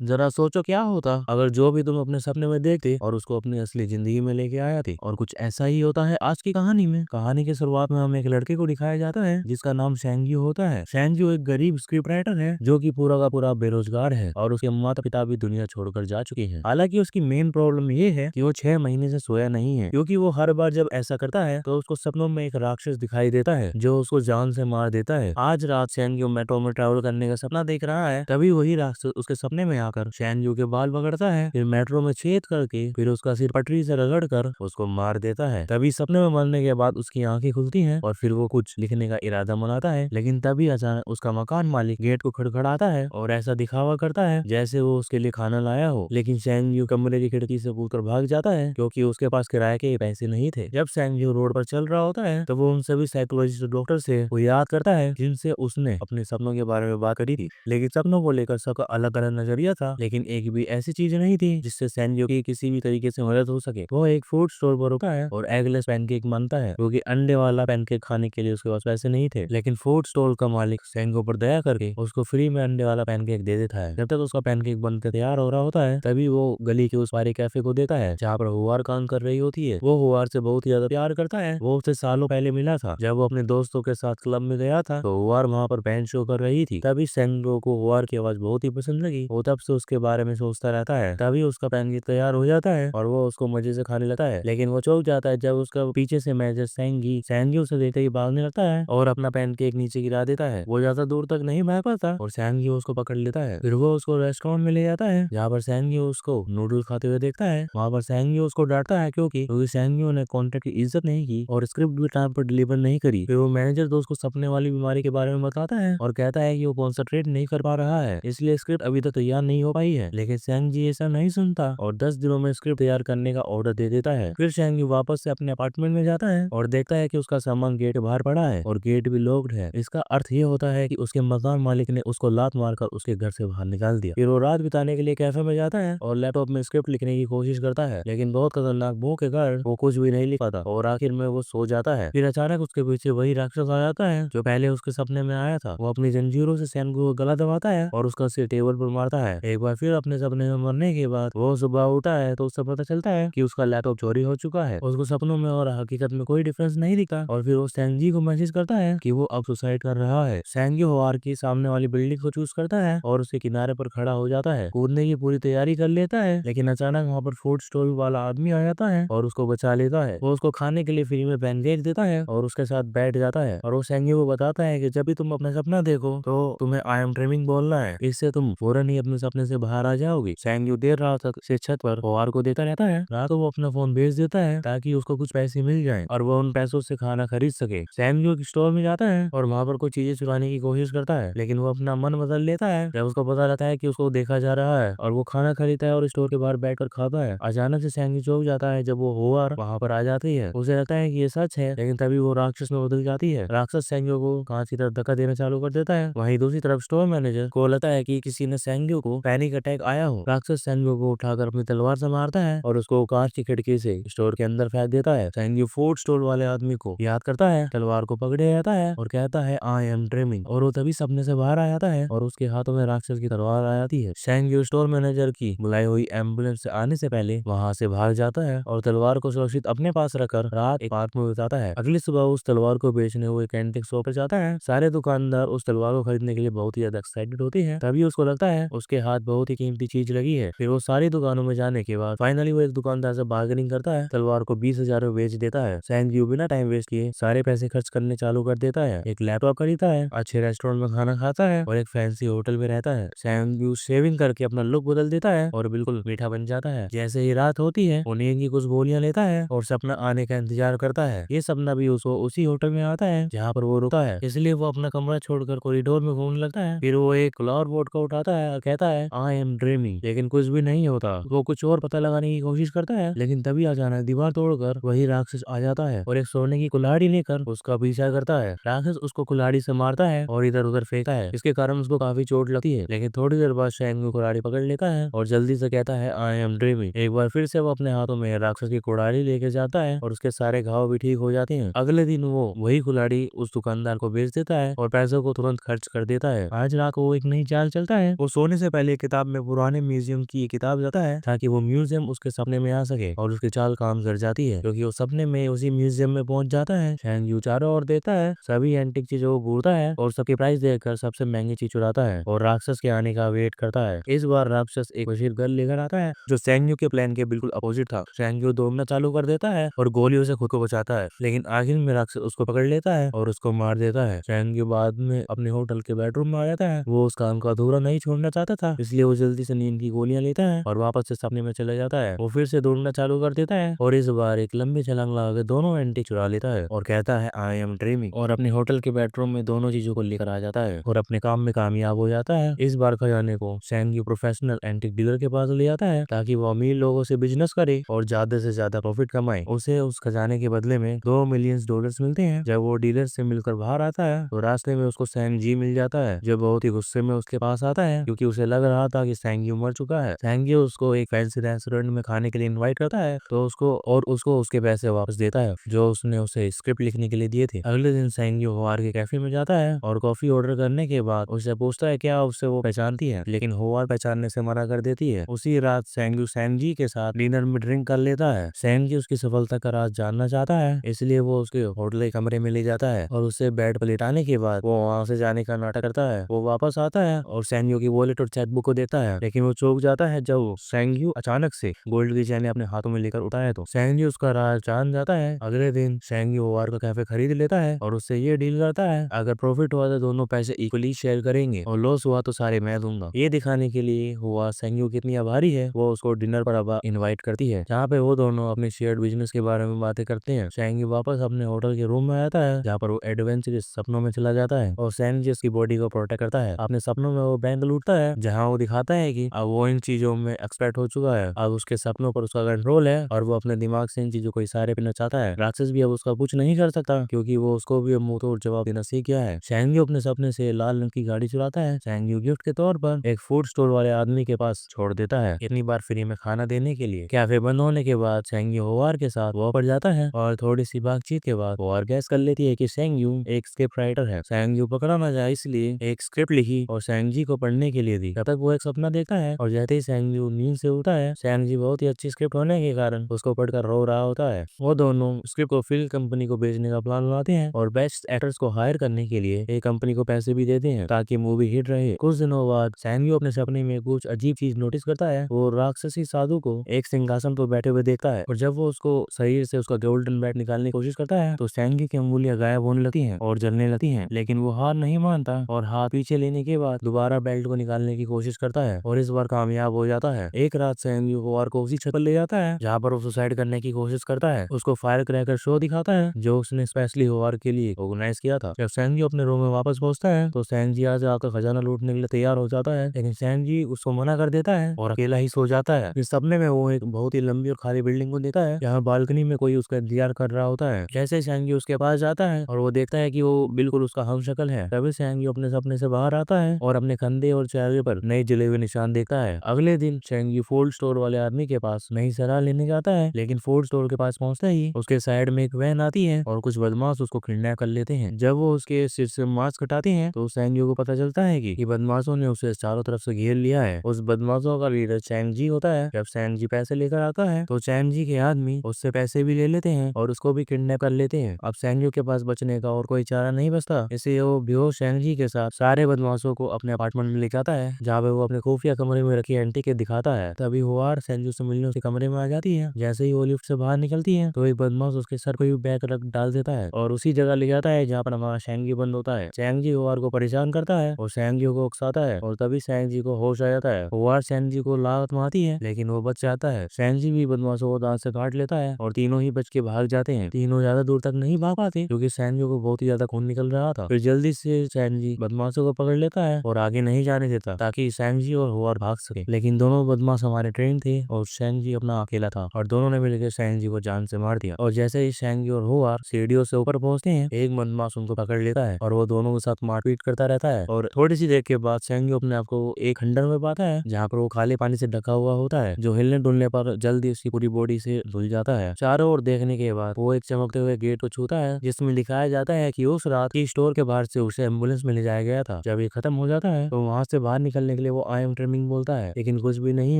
जरा सोचो क्या होता अगर जो भी तुम अपने सपने में देखते और उसको अपनी असली जिंदगी में लेके आया थे। और कुछ ऐसा ही होता है आज की कहानी में। कहानी की शुरुआत में हमें एक लड़के को दिखाया जाता है जिसका नाम शेंग्यू होता है। शेंग्यू एक गरीब स्क्रिप्ट राइटर है जो कि पूरा का पूरा बेरोजगार है और उसके माता पिता भी दुनिया छोड़कर जा चुके हैं। हालांकि उसकी मेन प्रॉब्लम ये है कि वो 6 महीने से सोया नहीं है, क्योंकि वो हर बार जब ऐसा करता है तो उसको सपनों में एक राक्षस दिखाई देता है जो उसको जान से मार देता है। आज रात शेंग्यू मेट्रो में ट्रैवल करने का सपना देख रहा है, तभी वही राक्षस उसके सपने में आकर शेंग्यू के बाल पकड़ता है, फिर मेट्रो में छेद करके फिर उसका सिर पटरी से रगड़ कर उसको मार देता है। तभी सपने में मरने के बाद उसकी आंखें खुलती हैं और फिर वो कुछ लिखने का इरादा बनाता है, लेकिन तभी अचानक उसका मकान मालिक गेट को खड़खड़ाता है और ऐसा दिखावा करता है जैसे वो उसके लिए खाना लाया हो। लेकिन शेंग्यू कमरे की खिड़की से कूदकर भाग जाता है क्योंकि उसके पास किराए के पैसे नहीं थे। जब शेंग्यू रोड पर चल रहा होता है तो वो उन सभी साइकोलॉजिस्ट डॉक्टर से वो याद करता है जिनसे उसने अपने सपनों के बारे में बात करी थी। लेकिन सपनों को लेकर सबका अलग अलग नजरिया था, लेकिन एक भी ऐसी चीज नहीं थी जिससे सैनयो की किसी भी तरीके से मदद हो सके। वो एक फूड स्टोर पर रुका है और एगलेस पैनकेक मांगता है क्योंकि अंडे वाला पैनकेक खाने के लिए उसके पास पैसे नहीं थे। लेकिन फूड स्टोर का मालिक सैंगो पर दया करके उसको फ्री में अंडे वाला पैनकेक दे देता है। जब तक उसका पैनकेक बनकर तैयार हो रहा होता है तभी वो गली के उस पारी कैफे को देता है जहाँ पर हुआर काम कर रही होती है। वो हुआर से बहुत ही ज्यादा प्यार करता है। वो उससे सालों पहले मिला था जब वो अपने दोस्तों के साथ क्लब में गया था तो हुआर वहाँ पर बैंड शो कर रही थी। तभी सैंगो को हुआर की आवाज बहुत ही पसंद लगी। वो तब से उसके बारे में सोचता रहता है। तभी उसका पैनकेक तैयार हो जाता है और वो उसको मजे से खाने लगता है, लेकिन वो चौंक जाता है जब उसका पीछे से मैनेजर सैंगी उसे देखते ही भागने लगता है और अपना पैनकेक नीचे गिरा देता है। वो ज्यादा दूर तक नहीं भाग पाता और सैंगी उसको पकड़ लेता है। फिर वो उसको रेस्टोरेंट में ले जाता है जहाँ पर सैंगी उसको नूडल खाते हुए देखता है। वहाँ पर सैंगी उसको डांटता है क्योंकि सैंगी ने कॉन्ट्रैक्ट की इज्जत नहीं की और स्क्रिप्ट भी टाइम पर डिलीवर नहीं करी। फिर वो मैनेजर दोस्त को सपने वाली बीमारी के बारे में बताता है और कहता है कि वो कॉन्सेंट्रेट नहीं कर पा रहा है, इसलिए स्क्रिप्ट अभी तक तैयार नहीं हो पाई है। लेकिन सैंगी ऐसा नहीं सुनता और 10 दिनों में स्क्रिप्ट तैयार करने का ऑर्डर दे देता है। फिर सैंगी वापस से अपने अपार्टमेंट में जाता है और देखता है कि उसका सामान गेट के बाहर पड़ा है और गेट भी लॉक्ड है। इसका अर्थ ये होता है कि उसके मकान मालिक ने उसको लात मारकर उसके घर से बाहर निकाल दिया। फिर वो रात बिताने के लिए कैफे में जाता है और लैपटॉप में स्क्रिप्ट लिखने की कोशिश करता है, लेकिन बहुत खतरनाक भूख के कारण वो कुछ भी नहीं लिख पाता और आखिर में वो सो जाता है। फिर अचानक उसके पीछे वही राक्षस आ जाता है जो पहले उसके सपने में आया था। वो अपनी जंजीरों से सैंगो को गला दबाता है और उसका सिर टेबल पर मारता है। एक बार फिर अपने सपने में मरने के बाद वो सुबह उठा है तो उससे पता चलता है कि उसका लैपटॉप चोरी हो चुका है। उसको सपनों में और हकीकत में कोई डिफरेंस नहीं दिखा और फिर वो सैंजी को मैसेज करता है कि वो अब सुसाइड कर रहा है। सैंगी होवार की सामने वाली बिल्डिंग को चूज करता है और उसके किनारे पर खड़ा हो जाता है। कूदने की पूरी तैयारी कर लेता है, लेकिन अचानक वहाँ पर फूड स्टॉल वाला आदमी आ जाता है और उसको बचा लेता है। वो उसको खाने के लिए फ्री में पैनकेक देता है और उसके साथ बैठ जाता है और वो सैंगी को बताता है कि जब भी तुम अपना सपना देखो तो तुम्हें आई एम ड्रीमिंग बोलना है, इससे तुम फौरन ही अपने सपने से बाहर आ जाओगी। सैंगी देर रात तक से छत पर होवार को देता रहता है। रात को वो अपना फोन भेज देता है ताकि उसको कुछ पैसे मिल जाएं और वो उन पैसों से खाना खरीद सके। सैंगी एक स्टोर में जाता है और वहाँ पर कुछ चीजें चुराने की कोशिश करता है, लेकिन वो अपना मन बदल लेता है जब उसको पता रहता है कि उसको देखा जा रहा है और वो खाना खरीदता है और स्टोर के बाहर बैठकर खाता है। अचानक से सैंगी चौंक जाता है जब वो होवार वहाँ पर आ जाती है। उसे लगता है कि ये सच है, लेकिन तभी वो राक्षस में बदल जाती है। राक्षस सैंगियों को कांच की तरफ धक्का देना चालू कर देता है। वहीं दूसरी तरफ स्टोर मैनेजर को लगता है कि किसी ने सैंगियों को पैनिक अटैक आया हो। राक्षस सैंगियों को उठाकर अपनी तलवार से मारता है और उसको कांच की खिड़की से स्टोर के अंदर फेंक देता है। सैंगियो फूड स्टोर वाले आदमी को याद करता है, तलवार को पकड़े रहता है और कहता है आई एम ड्रीमिंग, और वो तभी सपने से बाहर आ जाता है और उसके हाथों में राक्षस की तलवार आ जाती है। सैंगियो स्टोर मैनेजर की बुलाई हुई एम्बुलेंस से आने से पहले वहाँ से भाग जाता है और तलवार को सुरक्षित अपने पास रखकर रात एक पार्क में बिताता है। अगली सुबह उस तलवार को बेचने हुए एक एंटिक शॉप पर जाता है। सारे दुकानदार उस तलवार को खरीदने के लिए बहुत ही ज्यादा एक्साइटेड होते हैं। तभी उसको लगता है उसके हाथ बहुत ही कीमती चीज लगी है। फिर वो सारी दुकानों में जाने के बाद फाइनली वो एक दुकानदार से बार्गेनिंग करता है, तलवार को 20,000 में बेच देता है। सैंगियो बिना टाइम वेस्ट किए सारे पैसे खर्च करने चालू कर देता है। एक लैपटॉप खरीदता है, अच्छे रेस्टोरेंट में खाना खाता है और एक फैंसी होटल में रहता है। सैंगियो शेविंग करके अपना लुक बदल देता है और बिल्कुल मीठा बन जाता है। जैसे ही रात होती है वो नींद की कुछ गोलियां लेता है और सपना आने का इंतजार करता है। ये सपना भी उसको उसी होटल में आता है जहाँ पर वो रुका है, इसलिए वो अपना कमरा छोड़कर कॉरिडोर में घूमने लगता है। फिर वो एक फ्लावर बोर्ड को उठाता है और कहता है आई एम ड्रीमिंग, लेकिन कुछ भी नहीं होता। वो कुछ और पता लगाने की कोशिश करता है, लेकिन तभी अचानक दीवार तोड़कर वही राक्षस आ जाता है और एक सोने की कुल्हाड़ी लेकर उसका पीछा करता है। राक्षस उसको कुल्हाड़ी से मारता है और इधर उधर फेंकता है, इसके कारण उसको काफी चोट लगती है। लेकिन थोड़ी देर बाद शेंगू कुल्हाड़ी पकड़ लेता है और जल्दी से कहता है आई एम ड्रीमिंग। एक बार फिर से वो अपने हाथों में राक्षस की कुल्हाड़ी लेके जाता है और उसके सारे घाव भी ठीक हो जाते हैं। अगले दिन वो वही कुल्हाड़ी उस दुकानदार को बेच देता है और पैसों को तुरंत खर्च कर देता है। आज रात को वो एक नई चाल चलता है। वो सोने से पहले वाली किताब में पुराने म्यूजियम की किताब जाता है ताकि वो म्यूजियम उसके सपने में आ सके और उसकी चाल काम कर जाती है क्योंकि वो सपने में उसी म्यूजियम में पहुंच जाता है। शैंग यू चारों ओर देता है, सभी एंटिक चीजों को घूरता है और सबकी प्राइस देखकर सबसे महंगी चीज चुराता है और राक्षस के आने का वेट करता है। इस बार राक्षस एक बशीर गर्ल लेकर आता है जो शैंग यू के प्लान के बिल्कुल अपोजिट था। शैंग यू दौड़ना चालू कर देता है और गोलियों से खुद को बचाता है, लेकिन आखिर में राक्षस उसको पकड़ लेता है और उसको मार देता है। शैंग यू बाद में अपने होटल के बेडरूम में आ जाता है। वो उस काम का अधूरा नहीं छोड़ना चाहता था, इसलिए वो जल्दी से नींद की गोलियां लेता है और वापस से सपने में चला जाता है। वो फिर से दौड़ना चालू कर देता है और इस बार एक लंबी छलांग लगाकर दोनों एंटी चुरा लेता है और कहता है आई एम ड्रीमिंग और अपने होटल के बेडरूम में दोनों चीजों को लेकर आ जाता है और अपने काम में कामयाब हो जाता है। इस बार खजाने को शैंग यू प्रोफेशनल एंटिक डीलर के पास ले जाता है ताकि वो अमीर लोगों से बिजनेस करे और ज्यादा से ज्यादा प्रॉफिट कमाए। उसे उस खजाने के बदले में $2 मिलियन मिलते हैं। जब वो डीलर से मिलकर बाहर आता है तो रास्ते में उसको सैंग जी मिल जाता है जो बहुत ही गुस्से में उसके पास आता है क्योंकि उसे लग रहा था कि सैंग यू मर चुका है। सैंग यू उसको एक फैंसी रेस्टोरेंट में खाने के लिए इनवाइट करता है तो उसको उसके पैसे वापस देता है जो उसने उसे स्क्रिप्ट लिखने के लिए दिए थे। अगले दिन सैंग यू होवार के कैफे में जाता है और कॉफी ऑर्डर करने के बाद उससे पूछता है क्या उससे वो पहचानती है, लेकिन होवार पहचानने से मना कर देती है। उसी रात सैंग यू सैंग जी के साथ डिनर में ड्रिंक कर लेता है। सैंग जी उसकी सफलता का राज जानना चाहता है, इसलिए वो उसके होटल के कमरे में ले जाता है और उससे बेड पर लेटाने के बाद वो वहां से जाने का नाटक करता है। वो वापस आता है और सैंग यू की वॉलेट और चेकबुक को देता है, लेकिन वो चौंक जाता है जब सैंग यू अचानक से गोल्ड की चैन अपने हाथों में लेकर उठा है तो सैंग यू उसका राज जान जाता है। अगले दिन सैंग यू होवार का कैफे खरीद लेता है और उससे ये डील करता है अगर प्रॉफिट हुआ तो दोनों पैसे इक्वली शेयर करेंगे और लॉस हुआ तो सारे मैं दूंगा। ये दिखाने के लिए हुआ सैंग यू कितनी आभारी है, वो उसको डिनर पर अब इनवाइट करती है जहाँ पे वो दोनों अपने शेयर्ड बिजनेस के बारे में बातें करते हैं। सैंग यू वापस अपने होटल के रूम में आता है जहाँ पर वो एडवेंचरस सपनों में चला जाता है और सैंग जी उसकी बॉडी को प्रोटेक्ट करता है। अपने सपनों में वो बैंक लूटता है जहाँ वो दिखाता है कि अब वो इन चीजों में एक्सपर्ट हो चुका है, अब उसके सपनों पर उसका कंट्रोल है और वो अपने दिमाग से इन चीजों को इशारे पीना चाहता है। राक्षस भी अब उसका कुछ नहीं कर सकता क्योंकि वो उसको भी अब मुंह तोड़ जवाब देना सीख गया है। सैंग यू अपने सपने से लाल रंग की गाड़ी चुराता है। सैंग यू गिफ्ट के तौर पर एक फूड स्टोर वाले आदमी के पास छोड़ देता है, इतनी बार फ्री में खाना देने के लिए। कैफे बंद होने के बाद सैंग यू होवार के साथ वॉक पर जाता है और थोड़ी सी बातचीत के बाद होवार गैस कर लेती है कि सैंग यू एक स्क्रिप्ट राइटर है। सैंग यू पकड़ा ना जाए इसलिए एक स्क्रिप्ट लिखी और सैंग जी को पढ़ने के लिए दी। तब तक वो एक सपना देखता है और जैसे ही सैंग यू नींद से उठता है सैंग जी बहुत ही अच्छी स्क्रिप्ट होने के कारण उसको पढ़कर रो रहा होता है। वो दोनों स्क्रिप्ट को फिल्म कंपनी को बेचने का प्लान बनाते हैं और बेस्ट एक्टर्स को हायर करने के लिए एक कंपनी को पैसे भी देते हैं ताकि मूवी हिट रहे। कुछ दिनों बाद सैंग यू अपने सपने में कुछ अजीब चीज नोटिस करता है। वो राक्षसी साधु को एक सिंहासन पर बैठे हुए देखता है और जब वो उसको शरीर से उसका गोल्डन बैट निकालने की कोशिश करता है तो सैंग की अंगुलियां गायब होने लगती हैं और जलने लगती हैं, लेकिन वो हार नहीं मानता और हाथ पीछे लेने के बाद दोबारा बेल्ट को निकालने की कोशिश करता है और इस बार कामयाब हो जाता है। एक रात सैंग यू होवार को उसी छत पर ले जाता है जहाँ पर वो सुसाइड करने की कोशिश करता है। उसको फायर क्रैकर शो दिखाता है जो उसने स्पेशली होवार के लिए ऑर्गेनाइज किया था। जब सैंग जी अपने रूम में वापस पहुंचता है तो सैंग जी आज आकर खजाना लूटने के लिए तैयार हो जाता है, लेकिन सैंग जी उसको मना कर देता है और अकेला ही सो जाता है। इस सपने में वो एक बहुत ही लंबी और खाली बिल्डिंग को देखता है जहाँ बालकनी में कोई उसका इंतजार कर रहा होता है। जैसे सैंग जी उसके पास जाता है और वो देखता है कि वो बिल्कुल उसका हमशक्ल है, तभी सैंग जी अपने सपने से बाहर आता है और अपने कंधे और चेहरे पर नए जले हुए निशान देखता है। अगले दिन सैंग जी फूड स्टोर वाले आदमी के पास नई सलाह लेने जाता है, लेकिन फूड स्टोर के पास पहुंचते ही उसके साइड में एक वैन आती है और कुछ बदमाश उसको किडनैप कर लेते हैं। जब वो उसके सिर से मास्क हटाते हैं तो सैंग जी को पता चलता है कि बदमाशों ने उसे चारों तरफ से घेर लिया है। उस बदमाशों का लीडर सैंग जी होता है। जब सैंग जी पैसे लेकर आता है तो सैंग जी के आदमी उससे पैसे भी ले लेते हैं और उसको भी किडनैप कर लेते हैं। अब सैंग जी के पास बचने का और कोई चारा नहीं बचता, इसलिए वो बेहोश सैंग जी के साथ सारे बदमाशों को अपने अपार्टमेंट में लेकर आता है जहाँ पे वो अपने खुफिया कमरे में रखी एंटी के दिखाता है। तभी होवार सैंग जी से मिलने उसके कमरे में आ जाती है। जैसे ही वो लिफ्ट से बाहर निकलती है तो एक बदमाश उसके सर पर भी बैग रख डाल देता है और उसी जगह ले जाता है जहाँ पर हमारा सैंग जी बंद होता है। सैंग जी होवार को परेशान करता है और सैंग जी को उकसाता है और तभी सैंग जी को होश आ जाता है। होवार सैंग जी को लात मारती है लेकिन वो बच जाता है। सैंग जी भी बदमाशों को दांत से काट लेता है और तीनों ही बच के भाग जाते हैं। तीनों ज्यादा दूर तक नहीं भाग पाते क्योंकि सैंग जी को बहुत ही ज्यादा खून निकल रहा था। फिर जल्दी से सैंग जी बदमाशों को पकड़ लेता है और आगे नहीं जाने देता ताकि सैंग जी और होवार भाग सके, लेकिन दोनों बदमाश हमारे ट्रेन थे और सैंग जी अपना अकेला था और दोनों ने मिलकर सैंग जी को जान से मार दिया। और जैसे ही सैंग जी और होवार सीढ़ियों से ऊपर पहुंचते हैं एक बदमाश उनको पकड़ लेता है और वो दोनों के साथ मारपीट करता रहता है और थोड़ी सी देर के बाद सैंग जी अपने आप को एक खंडर में पाता है जहाँ पर वो खाली पानी से ढका हुआ होता है जो हिलने डुलने पर जल्दी उसकी पूरी बॉडी से धुल जाता है। चारों ओर देखने के बाद वो एक चमकते हुए गेट को छूता है जिसमें दिखाया जाता है कि उस रात की स्टोर के बाहर से उसे एम्बुलेंस में ले जाया गया था। जब ये खत्म हो जाता है तो वहाँ से बाहर निकलने के के लिए वो आई एम ट्रिमिंग बोलता है, लेकिन कुछ भी नहीं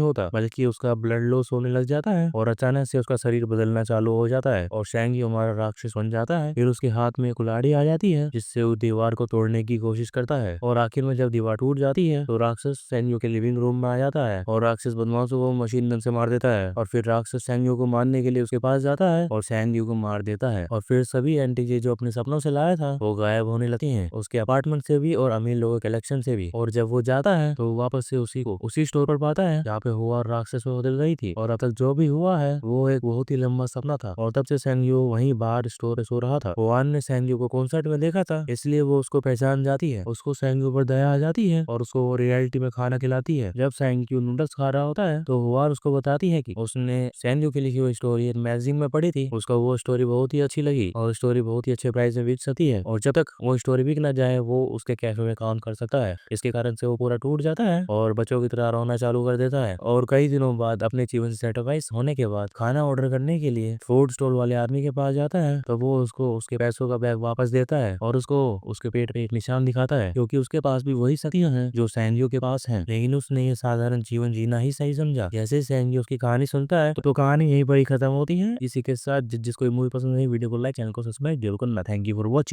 होता, बल्कि उसका ब्लड लॉस होने लग जाता है और अचानक से उसका शरीर बदलना चालू हो जाता है और शेंगी हमारा राक्षस बन जाता है। फिर उसके हाथ में कुल्हाड़ी आ जाती है, जिससे वो दीवार को तोड़ने की कोशिश करता है और आखिर में जब दीवार टूट जाती है तो राक्षस सेंगियो के लिविंग रूम में आ जाता है और राक्षस बदमाशों को मशीन गन से मार देता है और फिर राक्षस सेंगियो को मारने के लिए उसके पास जाता है और सेंगियो को मार देता है और फिर सभी एंटीजे जो अपने सपनों से लाया था वो गायब होने लगती हैं, उसके अपार्टमेंट से भी और अमीर लोगों के कलेक्शन से भी। और जब वो जाता है तो वापस से उसी स्टोर पर पाता है जहाँ पे हुआ राक्षस में बदल गई थी और अब तक जो भी हुआ है वो एक बहुत ही लंबा सपना था और तब से सेंगियो वहीं बाहर स्टोर पे सो रहा था। हुआन ने सेंगियो को कॉन्सर्ट में देखा था, इसलिए वो उसको पहचान जाती है, उसको सेंगियो पर दया आ जाती है और उसको वो रियलिटी में खाना खिलाती है। जब सेंगियो नूडल्स खा रहा होता है तो हुआन उसको बताती है कि उसने सेंगियो की लिखी हुई स्टोरी एक मैगजीन में पढ़ी थी, उसको वो स्टोरी बहुत ही अच्छी लगी और स्टोरी बहुत ही अच्छे प्राइस में बिक सकती है और जब तक वो स्टोरी बिक ना जाए वो उसके कैफे में काम कर सकता है। इसके कारण से वो पूरा टूट जाता है और बच्चों की तरह रोना चालू कर देता है और कई दिनों बाद अपने जीवन से सेटिस्फाइड होने के बाद खाना ऑर्डर करने के लिए फूड स्टॉल वाले आदमी के पास जाता है तो वो उसको उसके पैसों का बैग वापस देता है और उसको उसके पेट पे एक निशान दिखाता है, क्योंकि उसके पास भी वही शक्तियां हैं जो सैंजियो के पास हैं, लेकिन उसने ये साधारण जीवन जीना ही सही समझा। जैसे सैंजियो उसकी कहानी सुनता है तो कहानी यहीं पर ही खत्म होती है। इसी के साथ जिसको मूवी पसंद है वीडियो को लाइक, चैनल को सब्सक्राइब जरूर करना। Thank you for watching.